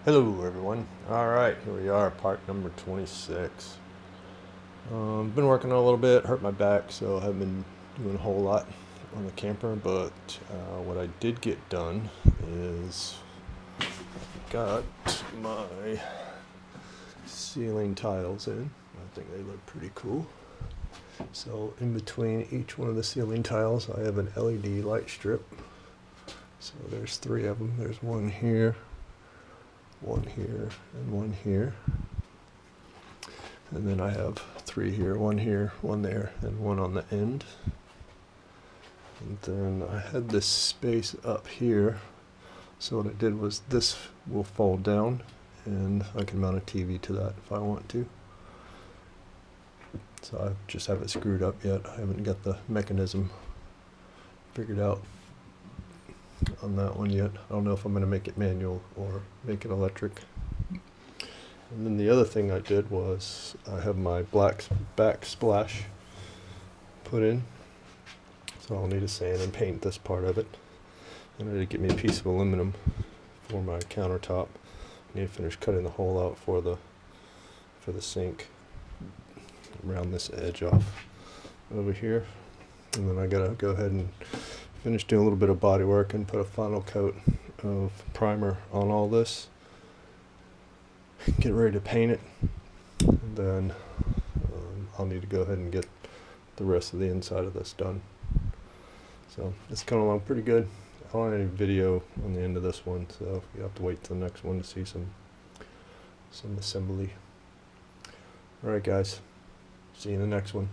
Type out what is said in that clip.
Hello everyone. Alright, here we are, part number 26. Been working on a little bit, hurt my back, so I haven't been doing a whole lot on the camper, but what I did get done is got my ceiling tiles in. I think they look pretty cool. So in between each one of the ceiling tiles I have an LED light strip. So there's three of them. There's one here, one here, and one here. And then I have three here, one there, and one on the end. And then I had this space up here. So what I did was this will fold down and I can mount a TV to that if I want to. So I just haven't screwed up yet. I haven't got the mechanism figured out on that one yet. I don't know if I'm going to make it manual or make it electric. And then the other thing I did was I have my black backsplash put in. So I'll need to sand and paint this part of it. And I need to get me a piece of aluminum for my countertop. I need to finish cutting the hole out for the sink. Round this edge off over here. And then I gotta go ahead and finish doing a little bit of body work and put a final coat of primer on all this. Get ready to paint it, and then I'll need to go ahead and get the rest of the inside of this done. So it's coming along pretty good. I don't have any video on the end of this one, so you have to wait till the next one to see some assembly. Alright guys, see you in the next one.